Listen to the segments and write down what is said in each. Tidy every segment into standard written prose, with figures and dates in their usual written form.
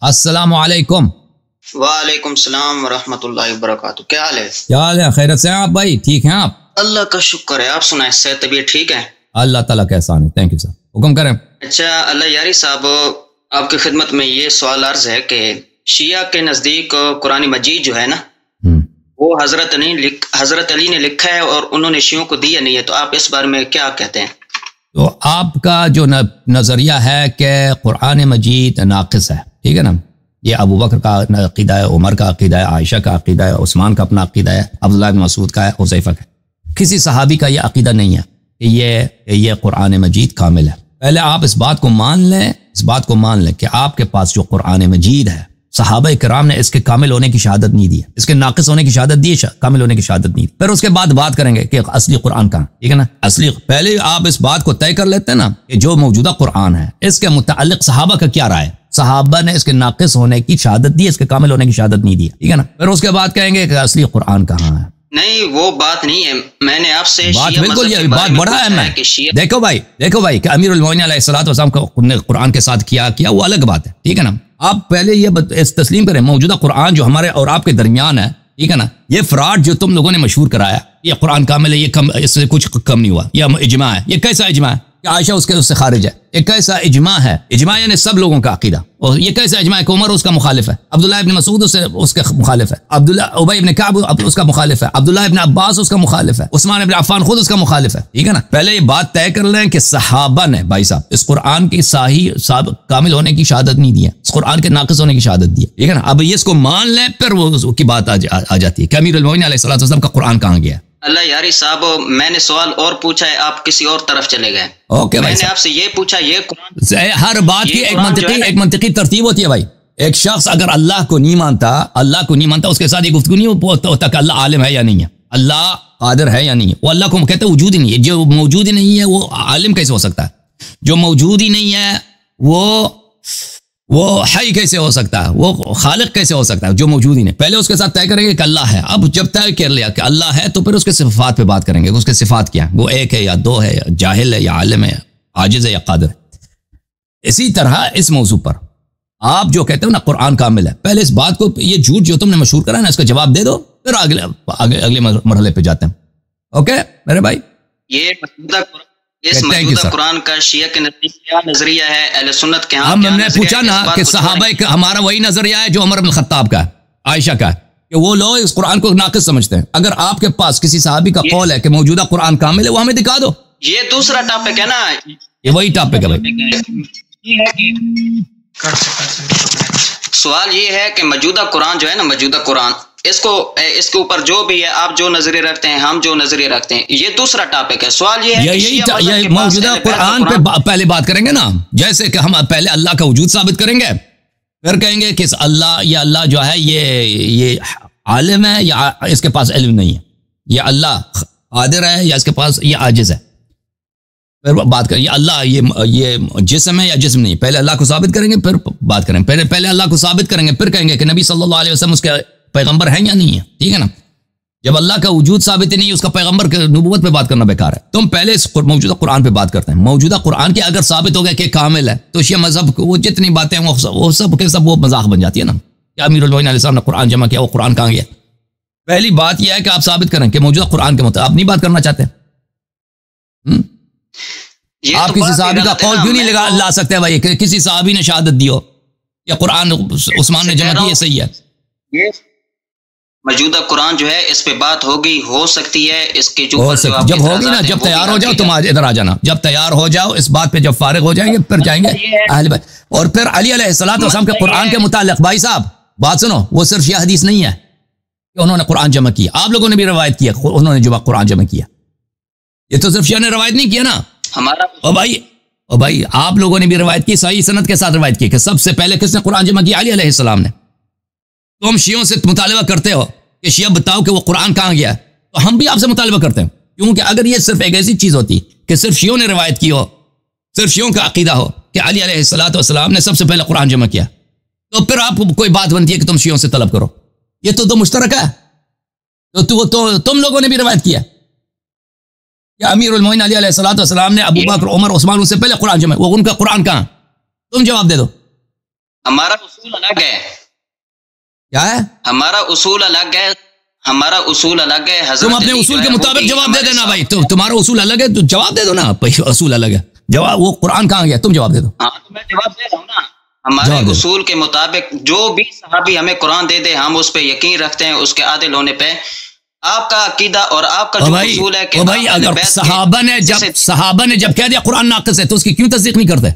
السلام علیکم۔ وعلیکم السلام ورحمۃ اللہ وبرکاتہ۔ کیا حال ہے؟ کیا حال ہے؟ خیرت سے ہیں آپ بھائی؟ ٹھیک ہیں آپ؟ اللہ کا شکر ہے، آپ سنائیں، صحت طبیعت ٹھیک ہے؟ اللہ تعالیٰ کا احسان ہے، تھینک یو سر، حکم کریں۔ اچھا اللہ یاری صاحب، آپ کی خدمت میں یہ سوال عرض ہے کہ شیعہ کے نزدیک قرآن مجید جو ہے نا وہ حضرت علی نے لکھا ہے اور انہوں نے شیعوں کو دیا نہیں ہے، تو آپ اس بارے میں کیا کہتے ہیں؟ تو آپ کا جو نظریہ ہے کہ قرآن مجید ناقص ہے، ٹھیک ہے نا، یہ ابو بکر کا عقیدہ ہے، عمر کا عقیدہ ہے، عائشہ کا عقیدہ ہے، عثمان کا اپنا عقیدہ ہے، عبداللہ بن مسعود کا ہے، حذیفہ کا ہے۔ کسی صحابی کا یہ عقیدہ نہیں ہے کہ یہ قرآن مجید کامل ہے۔ پہلے آپ اس بات کو مان لیں کہ آپ کے پاس جو قرآن مجید ہے، صحابہ کرام نے اس کے کامل ہونے کی شہادت نہیں دی ہے، اس کے ناقص ہونے کی شہادت دی ہے، کامل ہونے کی شہادت نہیں دی۔ پھر اس کے بعد بات کریں گے کہ اصلی قرآن کہاں، ٹھیک ہے نا۔ پہلے آپ اس بات کو طے کر لیتے ہیں نا کہ جو موجودہ قرآن ہے اس کے متعلق صحابہ کا کیا رائے ہے۔ صحابہ نے اس کے ناقص ہونے کی شہادت دی، اس کے کامل ہونے کی شہادت نہیں دی، ٹھیک ہے نا۔ پھر اس کے بعد کہیں گے کہ اصلی قرآن کہاں ہے۔ نہیں وہ بات نہیں ہے، میں نے آپ سے بات بالکل یہ بات بڑا اہم ہے۔ دیکھو بھائی کہ امیر المومنین علیہ الصلوۃ والسلام کو قرآن کے ساتھ کیا وہ الگ بات ہے، ٹھیک ہے نا۔ آپ پہلے یہ تسلیم کریں موجودہ قرآن جو ہمارے اور آپ کے درمیان ہے، ٹھیک ہے نا، یہ فراڈ جو تم لوگوں نے مشہور کرایا، یہ قرآن کامل ہے، یہ کم، اس سے کچھ کم نہیں ہوا، یہ اجماع ہے۔ یہ کیسا اجماع ہے کہ عائشہ اس سے خارج ہے؟ یہ کیسا اجماع ہے؟ اجماع یعنی سب لوگوں کا عقیدہ۔ اور یہ کیسا اجماع ہے کہ عمر اس کا مخالف ہے، عبداللہ ابن مسعود اس کا مخالف ہے، ابی ابن کعب اس کا مخالف ہے، عبداللہ ابن عباس اس کا مخالف ہے، عثمان ابن عفان خود اس کا مخالف ہے، ٹھیک ہے نا۔ پہلے یہ بات طے کر لیں کہ صحابہ نے بھائی صاحب اس قرآن کی صحیح کامل ہونے کی شہادت نہیں دی ہے، اس قرآن کے ناقص ہونے کی شہادت دی ہے، ٹھیک ہے نا۔ اب یہ اس کو مان لیں، پھر وہ کی بات آ جاتی ہے کہ امیر المومنین علیہ الصلوۃ والسلام کا قرآن کہاں گیا۔ اللہ یاری صاحب، میں نے سوال اور پوچھا ہے، آپ کسی اور طرف چلے گئے۔ اوکے میں نے آپ سے یہ پوچھا، یہ قرآن، ہر بات کی ایک منطقی ترتیب ہوتی ہے بھائی۔ ایک شخص اگر اللہ کو نہیں مانتا اس کے ساتھ یہ گفتگو نہیں ہوتا کہ اللہ عالم ہے یا نہیں ہے، اللہ قادر ہے یا نہیں ہے۔ وہ اللہ کو کہتے ہیں وجود ہی نہیں ہے، جو موجود ہی نہیں ہے وہ عالم کیسے ہو سکتا ہے؟ جو موجود ہی نہیں ہے وہ حی کیسے ہو سکتا ہے؟ وہ خالق کیسے ہو سکتا ہے جو موجود ہی نہیں؟ پہلے اس کے ساتھ طے کریں گے کہ اللہ ہے۔ اب جب طے کر لیا کہ اللہ ہے تو پھر اس کے صفات پہ بات کریں گے کہ اس کے صفات کیا ہیں، وہ ایک ہے یا دو ہے، یا جاہل ہے یا عالم ہے، عاجز ہے یا قادر ہے۔ اسی طرح اس موضوع پر آپ جو کہتے ہو نا قرآن کامل ہے، پہلے اس بات کو، یہ جھوٹ جو تم نے مشہور کرا نا، اس کا جواب دے دو، پھر اگلے مرحلے پہ جاتے ہیں۔ اوکے میرے بھائی، اس موجودہ قرآن کا شیعہ کے نزدیک کیا نظریہ ہے؟ اہل سنت کے ہاں ہم نے پوچھا نا کہ صحابہ کا ہمارا وہی نظریہ ہے جو عمر بن الخطاب کا ہے، عائشہ کا ہے، کہ وہ لوگ اس قرآن کو ناقص سمجھتے ہیں۔ اگر آپ کے پاس کسی صحابی کا قول ہے کہ موجودہ قرآن کامل ہے، وہ ہمیں دکھا دو۔ یہ دوسرا ٹاپک ہے نا، یہ وہی ٹاپک ہے بھائی۔ سوال یہ ہے کہ موجودہ قرآن جو ہے نا، موجودہ قرآن، اس کے اوپر جو بھی ہے، آپ جو نظریہ رکھتے ہیں، ہم جو نظریہ رکھتے ہیں، یہ دوسرا ٹاپک ہے۔ سوال یہ ہے یہ موجودہ قرآن پہ پہلے بات کریں گے نا، جیسے کہ ہم پہلے اللہ کا وجود ثابت کریں گے، پھر کہیں گے کہ اللہ جو ہے یہ عالم ہے یا اس کے پاس علم نہیں ہے، یہ اللہ قادر ہے یا اس کے پاس یہ عاجز ہے۔ پھر بات کریں یہ اللہ یہ جسم ہے یا جسم نہیں، پہلے اللہ کو ثابت کریں گے، پھر بات کریں گے، پہلے اللہ کو ثابت کریں گے، پھر کہیں گے کہ نبی صلی اللہ علیہ وسلم اس کے پیغمبر ہیں یا نہیں ہے، ٹھیک ہے نا۔ جب اللہ کا وجود ثابت ہی نہیں، اس کا پیغمبر کے نبوت پہ بات کرنا بیکار ہے۔ تم پہلے اس موجودہ قرآن پہ بات کرتے ہیں۔ موجودہ قرآن کی اگر ثابت ہو گیا کہ کامل ہے تو شیعہ مذہب وہ جتنی باتیں وہ سب کے سب وہ مذاق بن جاتی ہے نا، کہ امیر المومنین علیہ السلام نے قرآن جمع کیا، وہ قرآن کہاں گیا؟ پہلی بات یہ ہے کہ آپ ثابت کریں کہ موجودہ قرآن کے مطابق آپ نہیں بات کرنا چاہتے۔ آپ کسی صحابی کا قول کیوں نہیں لا سکتے بھائی کہ کسی صحابی نے شہادت دی ہو یا قرآن عثمان نے جمع کی، یہ صحیح ہے؟ موجودہ قرآن جو ہے اس پہ بات ہو سکتی ہے، اس کے جو جب ہوگی نا، جب تیار ہو جاؤ تم ادھر آ جانا، جب تیار ہو جاؤ اس بات پہ، جب فارغ ہو جائیں گے پھر جائیں گے اہل بیت۔ اور پھر علی علیہ الصلوۃ والسلام کے قرآن کے متعلق بھائی صاحب بات سنو، وہ صرف یہ حدیث نہیں ہے کہ انہوں نے قرآن جمع کیا، آپ لوگوں نے بھی روایت کیا انہوں نے جو قرآن جمع کیا، یہ تو صرف شیعہ نے روایت نہیں کیا نا ہمارا۔ بھائی آپ لوگوں نے بھی روایت کی، صحیح سند کے ساتھ روایت کی کہ سب سے پہلے کس نے قرآن جمع کیا؟ علی علیہ السلام نے۔ تم شیعوں سے مطالبہ کرتے ہو کہ شیعہ بتاؤ کہ وہ قرآن کہاں گیا، تو ہم بھی آپ سے مطالبہ کرتے ہیں، کیونکہ اگر یہ صرف ایک ایسی چیز ہوتی کہ صرف شیعوں نے روایت کی ہو، صرف شیعوں کا عقیدہ ہو کہ علی علیہ الصلوۃ والسلام نے سب سے پہلے قرآن جمع کیا، تو پھر آپ کوئی بات بنتی ہے کہ تم شیعوں سے طلب کرو۔ یہ تو مشترک ہے، تو تم لوگوں نے بھی روایت کیا کہ امیر المومنین علی علیہ الصلوۃ والسلام نے ابو بکر، عمر، عثمان سے پہلے قرآن جمع، وہ ان کا قرآن کہاں؟ تم جواب دے دو۔ ہمارا اصول الگ ہے. کیا ہے؟ ہمارا اصول الگ ہے. ہمارا اصول الگ ہے. تم اپنے اصول کے مطابق جواب دے دینا بھائی. تمہارا اصول الگ ہے تو جواب دے دو نا. اصول الگ ہے, جواب وہ قرآن کہاں گیا؟ تم جواب دے دو. ہاں تو میں جواب دے رہا ہوں نا. ہمارے اصول کے مطابق جو بھی صحابی ہمیں قرآن دے دے ہم اس پہ یقین رکھتے ہیں, اس کے عادل ہونے پہ. آپ کا عقیدہ اور آپ کا جو اصول ہے کہ بھائی اگر صحابہ نے جب کہہ دیا قرآن ناقص ہے تو اس کی کیوں تصدیق نہیں کرتے؟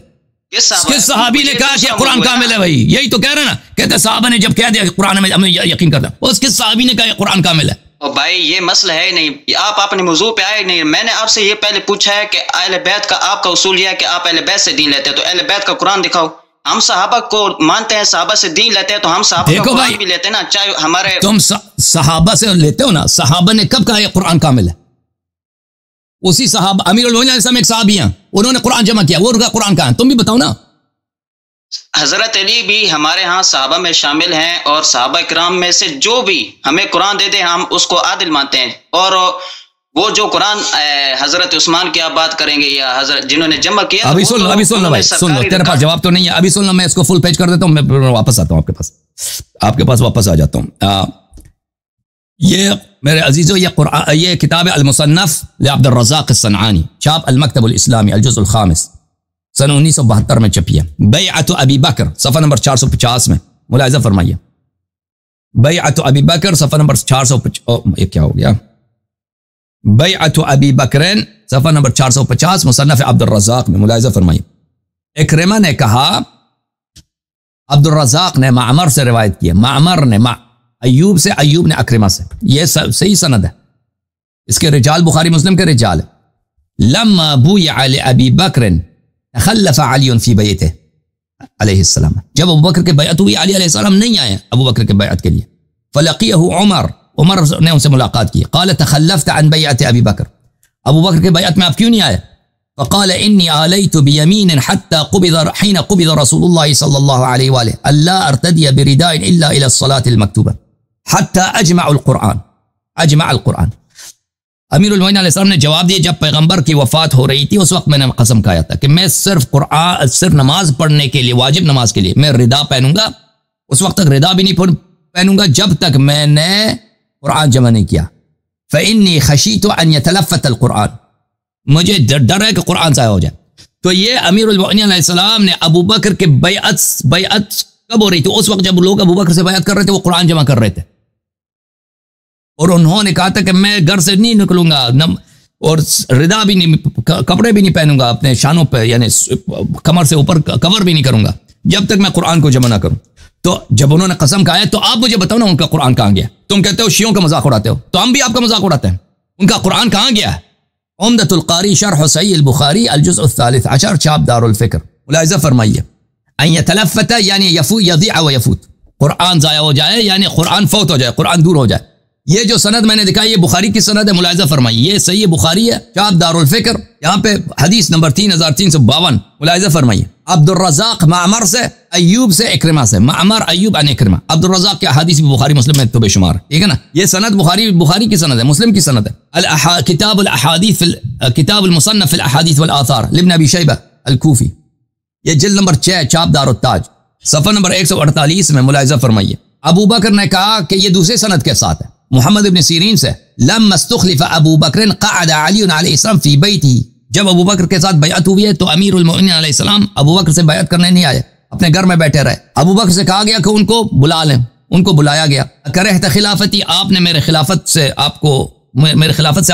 کس صحابی نے کہا کہ قرآن کامل ہے؟ بھائی یہی تو کہہ رہے نا, کہتے صحابہ نے جب کہہ دیا کہ قرآن میں ہمیں یقین کرتا ہے, اس کس صحابی نے کہا کہ قرآن کامل ہے؟ اور بھائی یہ مسئلہ ہے نہیں, آپ اپنے موضوع پہ آئے نہیں. میں نے آپ سے یہ پہلے پوچھا ہے کہ اہل بیت کا آپ کا اصول یہ ہے کہ آپ اہل بیت سے دین لیتے ہیں, تو اہل بیت کا قرآن دکھاؤ. ہم صحابہ کو مانتے ہیں, صحابہ سے دین لیتے ہیں, تو ہم صحابہ کا قرآن بھی لیتے ہیں نا, چاہے ہمارے. تم صحابہ سے لیتے ہو نا, صحابہ نے کب کہا یہ قرآن کامل ہے؟ اسی صحابہ امیر المومنین علیہ السلام ایک صحابی ہیں, انہوں نے قرآن جمع کیا, وہ ان کا قرآن کہاں ہے؟ تم بھی بتاؤ نا. حضرت علی بھی ہمارے ہاں صحابہ میں شامل ہیں, اور صحابہ کرام میں سے جو بھی ہمیں قرآن دے دیں ہم اس کو عادل مانتے ہیں. اور وہ جو قرآن حضرت عثمان کی آپ بات کریں گے یا حضرت جنہوں نے جمع کیا, ابھی سن لو بھائی, سن لو, تیرے پاس جواب تو نہیں ہے, ابھی سن لو, میں اس کو فل پیج کر دیتا ہوں, میں واپس آتا ہوں آپ کے پاس واپس آ جاتا ہوں. یہ میرے عزیزو یہ کتاب المصنف لعبد الرزاق الصنعانی, چھاپ المکتب الاسلامی, الجزء الخامس, سن 1972 میں چھپی ہے. بیعت ابی بکر صفحہ نمبر 450 میں ملاحظہ فرمائیے. بیعت ابی بکر صفحہ نمبر 450, یہ کیا ہو گیا؟ بیعت ابی بکرین صفحہ نمبر 450 مصنف عبد الرزاق میں ملاحظہ فرمائیے. اکرمہ نے کہا, عبد الرزاق نے معمر سے روایت کی ہے, معمر نے ایوب سے, ایوب نے اکرمہ سے. یہ صحیح سند ہے, اس کے رجال بخاری مسلم کے رجال ہے. لما بویع لابی بکر تخلف علی فی بیتہ علیہ السلام, جب ابو بکر کے بیعت ہوئی علی علیہ السلام نہیں آئے ابو بکر کے بیعت کے لیے. فلقیہ عمر نے ان سے ملاقات کی. قال تخلفت عن بیعت ابی بکر, ابو بکر کے بیعت میں آپ کیوں نہیں آئے؟ فقال انی آلیت بیمین حتی حین قبض رسول اللہ صلی اللہ علیہ وآلہ اللہ ارتدی برداء الا الى الصلاة المکتوبہ حتی اجمع القرآن. امیر المومنین علیہ السلام نے جواب دیا, جب پیغمبر کی وفات ہو رہی تھی اس وقت میں نے قسم کھایا تھا کہ میں صرف نماز پڑھنے کے لیے, واجب نماز کے لیے میں ردا پہنوں گا. اس وقت تک ردا بھی نہیں پہنوں گا جب تک میں نے قرآن جمع نہیں کیا. فإنی خشیت ان یتلفت القرآن, مجھے ڈر ہے کہ قرآن ضائع ہو جائے. تو یہ امیر المومنین علیہ السلام نے ابو بکر کے بیعت کب ہو رہی تھی؟ اس وقت جب لوگ ابو بکر سے بیعت کر رہے تھے, وہ قرآن جمع کر رہے تھے, اور انہوں نے کہا تھا کہ میں گھر سے نہیں نکلوں گا اور ردا بھی نہیں, کپڑے بھی نہیں پہنوں گا اپنے شانوں پہ, یعنی کمر سے اوپر کور بھی نہیں کروں گا جب تک میں قرآن کو جمع نہ کروں. تو جب انہوں نے قسم کھایا تو آپ مجھے بتاؤ نا ان کا قرآن کہاں گیا؟ تم کہتے ہو شیعوں کا مذاق اڑاتے ہو, تو ہم بھی آپ کا مذاق اڑاتے ہیں. ان کا قرآن کہاں گیا ہے؟ عمدۃ القاری شرح صحیح البخاری الجزء الثالث عشر, چھاپ دار الفکر. ملاحظہ فرمائیے, ان یتلفت یعنی یضیع و یفوت, قرآن ضائع ہو جائے یعنی قرآن فوت ہو جائے, قرآن دور ہو جائے. یہ جو سند میں نے دکھائی یہ بخاری کی سند ہے, ملاحظہ فرمائیے, یہ صحیح بخاری ہے, چھاپ دار الفکر, یہاں پہ حدیث نمبر 3352. ملاحظہ فرمائیے, عبد الرزاق معمر سے, ایوب سے, اکرمہ سے. معمر, ایوب عن اکرمہ. عبد الرزاق کی حدیث بھی بخاری مسلم میں تو بے شمار, ٹھیک ہے نا. یہ سند بخاری کی سند ہے, مسلم کی سند ہے. کتاب الاحادیث کتاب المصنف فی الاحادیث والآثار لابن ابی شیبہ الکوفی, یہ جلد نمبر 6, چھاپ دار التاج, صفحہ نمبر 148 میں. ملاحظہ فرمائیے, ابو بکر نے کہا کہ یہ دوسرے سند کے ساتھ ہے, محمد ابن سیرین سے. لما استخلف ابو بکر قعد علی علیہ السلام فی بیتہ, جب ابو بکر کے ساتھ بیعت ہوئی ہے تو امیر المومنین علیہ السلام ابو بکر سے بیعت کرنے نہیں آئے, اپنے گھر میں بیٹھے رہے. ابو بکر سے کہا گیا کہ ان کو بلا لیں, ان کو بلایا گیا. کرہت خلافتی, آپ نے میرے خلافت سے آپ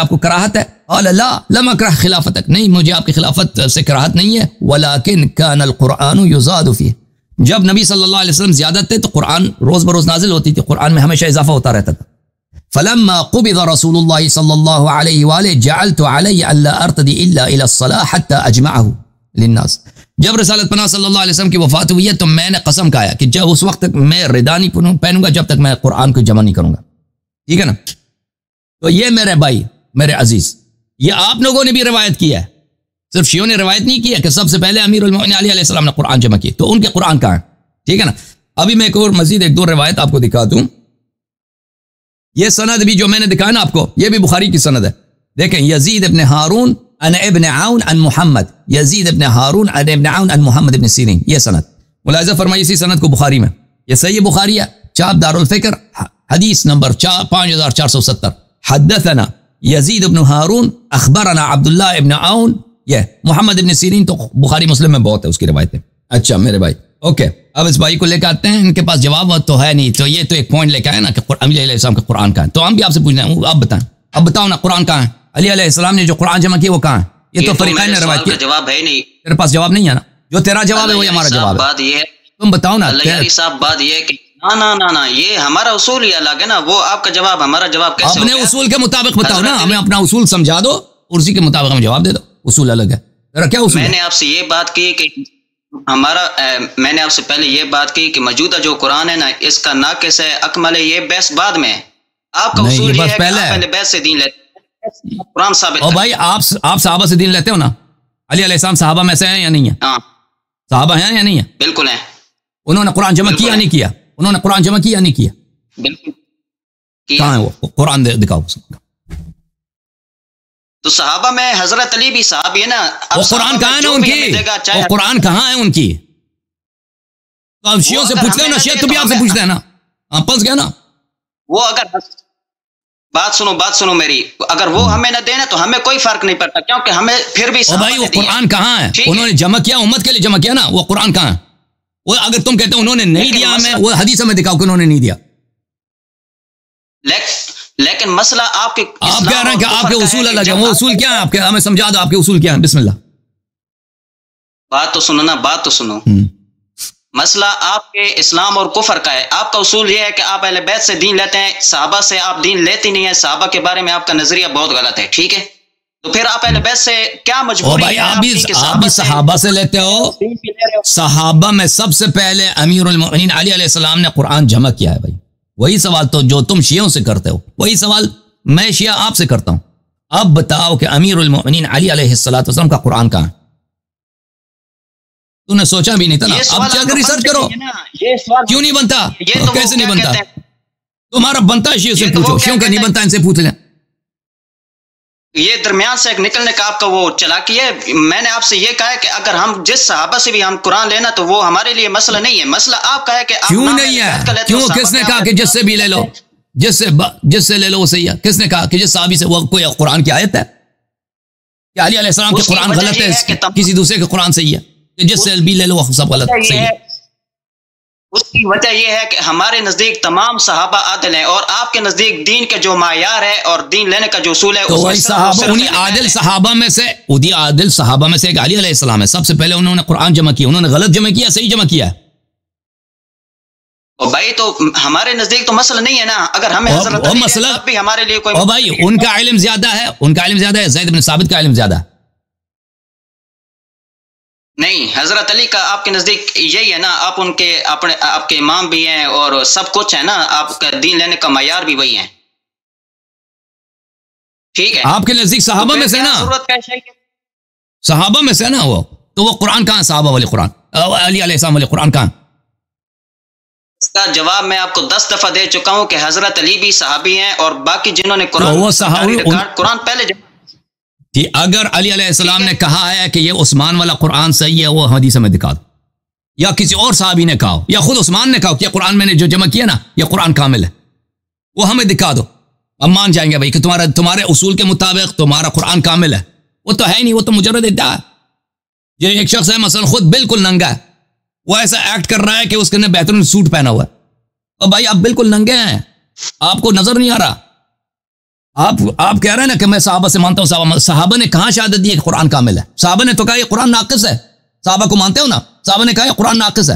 کو کراہت ہے؟ قال لا لم اکرہ خلافتک, نہیں مجھے آپ کی خلافت سے کراہت نہیں ہے. ولکن کان القرآن یزاد فیہ, جب نبی صلی اللہ علیہ وسلم زیادت تھے تو قرآن روز بروز نازل ہوتی تھی, قرآن میں ہمیشہ اضافہ ہوتا رہتا تھا. فلما قبض رسول الله صلى الله عليه وآله جعلت علي ألا أرتدي إلا إلى الصلاة حتى أجمعه للناس, جب رسالت پناہ صلی اللہ علیہ وسلم کی وفات ہوئی ہے تو میں نے قسم کھایا کہ جب اس وقت تک میں ردا نہیں پہنوں گا جب تک میں قرآن کو جمع نہیں کروں گا, ٹھیک ہے نا. تو یہ میرے بھائی, میرے عزیز, یہ آپ لوگوں نے بھی روایت کی ہے, صرف شیعوں نے روایت نہیں کی ہے کہ سب سے پہلے امیر المومنین علی علیہ السلام نے قرآن جمع کی, تو ان کے قرآن کہاں ہے, ٹھیک ہے نا. ابھی میں ایک اور مزید ایک دو روایت آپ کو دکھا دوں. یہ سند بھی جو میں نے دکھایا نا آپ کو, یہ بھی بخاری کی سند ہے. دیکھیں, یزید ابن ہارون عن ابن عون عن محمد, یزید ابن ہارون عن ابن عون عن محمد ابن سیرین, یہ سند. ملاحظہ فرمائیے اسی سند کو بخاری میں، یہ صحیح بخاری ہے، چاپ دارالفکر، حدیث نمبر 5470. حدثنا یزید بن ہارون اخبرنا عبداللہ ابن عون. یہ محمد ابن سیرین تو بخاری مسلم میں بہت ہے اس کی روایتیں. اچھا میرے بھائی، اوکے، اب اس بھائی کو لے کے آتے ہیں، ان کے پاس جواب تو ہے نہیں، تو یہ تو ایک پوائنٹ لے کے آئے نا کہ علی علیہ السلام کا قرآن کہاں ہے. تو ہم بھی آپ سے پوچھنا ہے، آپ بتائیں، اب بتاؤ نا قرآن کہاں ہے؟ علی علیہ السلام نے جو قرآن جمع کیا وہ کہاں ہے؟ یہ تو فریقین نے روایت کیا. جواب ہے نہیں، تیرے پاس جواب نہیں ہے نا، جو تیرا جواب ہے وہی ہمارا جواب ہے. بات یہ ہے، تم بتاؤ نا. اللہ صاحب بات یہ ہے کہ نا یہ ہمارا اصول ہی الگ ہے نا، وہ آپ کا جواب ہمارا جواب کیسے؟ اپنے اصول کے مطابق بتاؤ نا، ہمیں اپنا اصول سمجھا دو اور اسی کے مطابق ہمیں جواب دے دو. اصول الگ ہے. تیرا کیا اصول ہے؟ میں نے آپ سے یہ بات کی کہ میں نے آپ سے پہلے یہ بات کی کہ موجودہ جو قرآن ہے نا، اس کا ناقص ہے، اکمل ہے، یہ بحث بعد میں ہے. آپ کا اصول یہ ہے کہ پہلے بحث سے دین لیتے ہیں، قرآن ثابت. اور بھائی آپ صحابہ سے دین لیتے ہو نا؟ علی علیہ السلام صحابہ میں سے ہیں یا نہیں ہیں؟ ہاں صحابہ ہیں یا نہیں ہیں؟ بالکل ہیں. انہوں نے قرآن جمع کیا نہیں کیا؟ انہوں نے قرآن جمع کیا نہیں کیا؟ بالکل. کہاں ہے وہ قرآن؟ دکھاؤ. تو صحابہ میں حضرت علی بھی صحابی ہے نا. وہ قرآن کہاں ہے ان کی؟ وہ قرآن کہاں ہے ان کی؟ تو اب شیعوں سے پوچھتے ہیں نا، شیعہ تو بھی آپ سے پوچھتے ہیں نا، آپ پھنس گئے نا. وہ اگر بات سنو میری، اگر وہ ہمیں نہ دینا تو ہمیں کوئی فرق نہیں پڑتا، کیونکہ ہمیں پھر بھی بھائی وہ قرآن کہاں ہے؟ انہوں نے جمع کیا، امت کے لیے جمع کیا نا، وہ قرآن کہاں ہے؟ وہ اگر تم کہتے ہیں انہوں نے نہیں دیا، ہمیں وہ حدیث میں دکھاؤ کہ انہوں نے نہیں دیا. لیکن مسئلہ آپ کہہ رہے ہیں کہ آپ کے اصول الگ ہیں. وہ اصول کیا ہے آپ کے؟ ہمیں سمجھا دو آپ کے اصول کیا ہیں. بسم اللہ. بات تو سنو. مسئلہ آپ کے اسلام اور کفر کا ہے. آپ کا اصول یہ ہے کہ آپ اہل بیت سے دین لیتے ہیں، صحابہ سے آپ دین لیتے نہیں ہیں، صحابہ کے بارے میں آپ کا نظریہ بہت غلط ہے. ٹھیک ہے، تو پھر آپ اہل بیت سے کیا مجبوری ہے؟ آپ بھی صحابہ سے لیتے ہو. صحابہ میں سب سے پہلے امیر المؤمنین علی علیہ السلام نے قرآن جمع کیا ہے. بھائی وہی سوال تو جو تم شیعوں سے کرتے ہو، وہی سوال میں شیعہ آپ سے کرتا ہوں. اب بتاؤ کہ امیر المؤمنین علی علیہ السلام کا قرآن کہاں ہے؟ تو نے سوچا بھی نہیں تھا نا. اب جا کر ریسرچ کرو. کیوں نہیں بنتا؟ کیسے نہیں بنتا؟ تمہارا بنتا ہے، شیعوں سے پوچھو. شیعوں کا نہیں بنتا، ان سے پوچھ لیں. یہ درمیان سے ایک نکلنے کا آپ کا وہ چلاکی ہے. میں نے آپ سے یہ کہا ہے کہ اگر ہم جس صحابہ سے بھی ہم قرآن لینا تو وہ ہمارے لیے مسئلہ نہیں ہے. مسئلہ آپ کا ہے کہ کیوں نہیں ہے؟ کیوں؟ کس نے کہا کہ جس سے بھی لے لو، جس سے لے لو وہ صحیح ہے؟ کس نے کہا کہ جس صحابی سے وہ کوئی قرآن کی آیت ہے کہ علی علیہ السلام کے قرآن غلط ہے، کسی دوسرے کے قرآن صحیح ہے؟ جس سے بھی لے لو وہ سب غلط صحیح ہے. اس کی وجہ یہ ہے کہ ہمارے نزدیک تمام صحابہ عادل ہیں، اور آپ کے نزدیک دین کے جو معیار ہے اور دین لینے کا جو اصول ہے، تو وہی صحابہ، انہی عادل صحابہ میں سے ایک علی علیہ السلام ہے. سب سے پہلے انہوں نے قرآن جمع کیا. انہوں نے غلط جمع کیا، صحیح جمع کیا؟ اور بھائی تو ہمارے نزدیک تو مسئلہ نہیں ہے نا. اگر ہمیں مسئلہ بھی ہمارے لیے کوئی، بھائی ان کا علم زیادہ ہے، زید بن ثابت کا علم زیادہ ہے. نہیں، حضرت علی کا آپ کے نزدیک یہی ہے نا. آپ ان کے آپ کے امام بھی ہیں اور سب کچھ ہے نا. آپ کا دین لینے کا معیار بھی وہی ہے. ٹھیک ہے، آپ کے نزدیک صحابہ میں سے نا، صحابہ میں سے نا وہ، تو وہ قرآن کہاں؟ صحابہ والے قرآن، علی علیہ السلام والے قرآن کہاں؟ اس کا جواب میں آپ کو 10 دفعہ دے چکا ہوں کہ حضرت علی بھی صحابی ہیں اور باقی جنہوں نے قرآن پہلے کہ اگر علی علیہ السلام نے کہا ہے کہ یہ عثمان والا قرآن صحیح ہے، وہ حدیث میں دکھا دو، یا کسی اور صحابی نے کہا، یا خود عثمان نے کہا کہ قرآن میں نے جو جمع کیا نا یہ قرآن کامل ہے، وہ ہمیں دکھا دو. اب مان جائیں گے بھائی کہ تمہارے اصول کے مطابق تمہارا قرآن کامل ہے. وہ تو ہے نہیں، وہ تو مجرد ادعا ہے. یہ ایک شخص ہے مثلا خود بالکل ننگا ہے، وہ ایسا ایکٹ کر رہا ہے کہ اس نے بہترین سوٹ پہنا ہوا ہے. اور بھائی آپ بالکل ننگے ہیں، آپ کو نظر نہیں آ رہا. آپ کہہ رہے ہیں نا کہ میں صحابہ سے مانتا ہوں. صحابہ نے کہاں شہادت دی کہ قرآن کامل ہے؟ صحابہ نے تو کہا یہ قرآن ناقص ہے. صحابہ کو مانتے ہو نا؟ صحابہ نے کہا یہ قرآن ناقص ہے.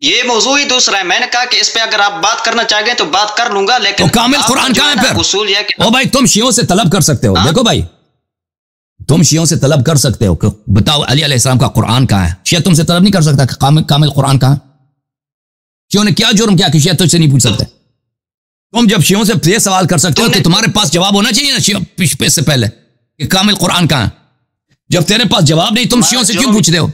یہ موضوع ہی دوسرا ہے. میں نے کہا کہ اس پہ اگر آپ بات کرنا چاہیں گے تو بات کر لوں گا، لیکن تو کامل قرآن کہاں ہے پھر؟ اصول یہ کہ بھائی تم شیعوں سے طلب کر سکتے ہو. دیکھو بھائی، تم شیعوں سے طلب کر سکتے ہو کہ بتاؤ علی علیہ السلام کا قرآن کہاں ہے. شیعہ تم سے طلب نہیں کر سکتا کہ کامل قرآن کہاں. شیعوں نے کیا جرم کیا کہ شیعہ تجھ سے نہیں پوچھ سکتے؟ تم جب شیعوں سے یہ سوال کر سکتے ہو تو تمہارے پاس جواب ہونا چاہیے نا شیعہ سے پہلے کہ کامل قرآن کہاں. جب تیرے پاس جواب نہیں تم شیعوں سے کیوں پوچھتے ہو؟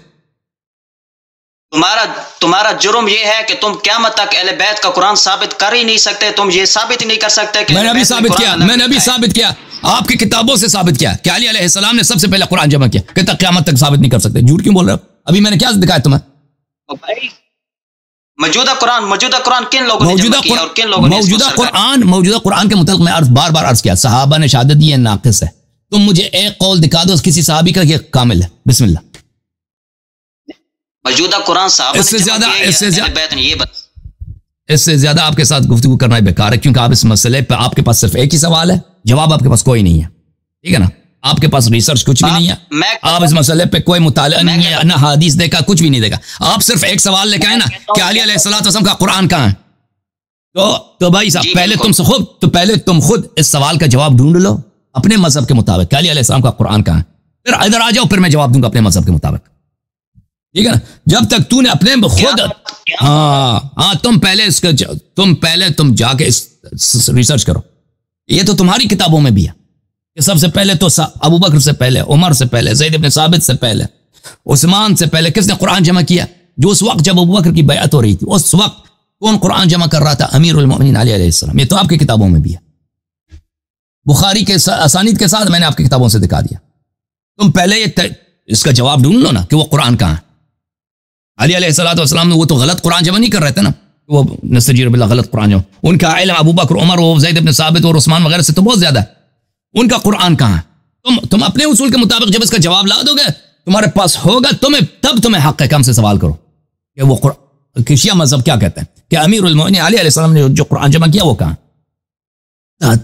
تمہارا جرم یہ ہے کہ تم قیامت تک اہل بیت کا قرآن ثابت کر ہی نہیں سکتے. تم یہ ثابت ہی نہیں کر سکتے کہ میں نے ابھی ثابت کیا آپ کی کتابوں سے ثابت کیا کہ علی علیہ السلام نے سب سے پہلے قرآن جمع کیا. کہ تک قیامت تک ثابت نہیں کر سکتے. جھوٹ کیوں بول رہے ہو؟ ابھی میں نے کیا دکھایا تمہیں؟ موجودہ قرآن کن لوگوں نے جمع کیا اور کن لوگوں نے موجودہ قرآن کے متعلق میں بار بار عرض کیا، صحابہ نے شہادت دی ہے ناقص ہے. تم مجھے ایک قول دکھا دو کسی صحابی کا یہ کامل ہے. بسم اللہ. موجودہ قرآن صحابہ اس سے زیادہ آپ کے ساتھ گفتگو کرنا بیکار ہے، کیونکہ آپ اس مسئلے پہ آپ کے پاس صرف ایک ہی سوال ہے، جواب آپ کے پاس کوئی نہیں ہے. ٹھیک ہے نا؟ آپ کے پاس ریسرچ کچھ بھی نہیں ہے، آپ اس مسئلے پہ کوئی مطالعہ نہیں ہے، نہ حدیث دیکھا، کچھ بھی نہیں دیکھا. آپ صرف ایک سوال لے کے آئے نا کہ علی علیہ السلام کا قرآن کہاں ہے. تو بھائی صاحب پہلے تم خود اس سوال کا جواب ڈھونڈ لو اپنے مذہب کے مطابق کہ علی علیہ السلام کا قرآن کہاں ہے، پھر ادھر آ جاؤ، پھر میں جواب دوں گا اپنے مذہب کے مطابق. ٹھیک ہے نا؟ جب تک تو نے اپنے خود تم جا کے ریسرچ کرو. یہ تو تمہاری کتابوں میں بھی ہے کہ سب سے پہلے تو ابو بکر سے پہلے، عمر سے پہلے، زید بن ثابت سے پہلے، عثمان سے پہلے کس نے قرآن جمع کیا؟ جو اس وقت جب ابو بکر کی بیعت ہو رہی تھی اس وقت کون قرآن جمع کر رہا تھا؟ امیر المؤمنین علی علیہ السلام. یہ تو آپ کی کتابوں میں بھی ہے، بخاری کے اسانید کے ساتھ میں نے آپ کی کتابوں سے دکھا دیا. تم پہلے اس کا جواب ڈھونڈ لو نا کہ وہ قرآن کہاں ہے. علی علیہ السلام وہ تو غلط قرآن جمع نہیں کر رہے تھے نا، وہ نستجیر باللہ غلط قرآن جمع. ان کا علم ابو بکر، عمر، زید بن ثابت اور عثمان وغیرہ سے تو بہت زیادہ ہے. ان کا قرآن کہاں ہے؟ تم اپنے اصول کے مطابق جب اس کا جواب لا دو گے تمہارے پاس ہوگا، تب تمہیں حق ہے کہ ہم سے سوال کرو کہ وہ قرآن شیعہ مذہب کیا کہتے ہیں کہ امیر المؤمنین علی علیہ السلام نے جو قرآن جمع کیا وہ کہاں،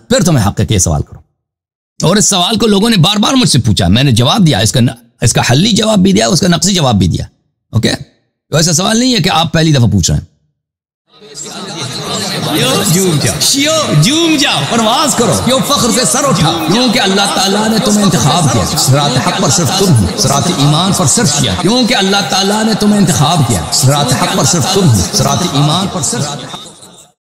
پھر تمہیں حق ہے کہ یہ سوال کرو. اور اس سوال کو لوگوں نے بار بار مجھ سے پوچھا، میں نے جواب دیا، اس کا حلی جواب بھی دیا، اس کا نقصی جواب بھی دیا. اوکے، تو ایسا سوال نہیں ہے کہ آپ پہلی دفعہ پوچھ رہے ہیں. جھوم جاؤ، پرواز کرو، کیوں فخر سے سر اٹھا، کیونکہ اللہ تعالیٰ نے تمہیں انتخاب کیا. صراط حق پر صرف تم ہو، صراط ایمان پر صرف کیا، کیونکہ اللہ تعالیٰ نے تمہیں انتخاب کیا. صراط حق پر صرف تم ہو، صراط ایمان پر صرف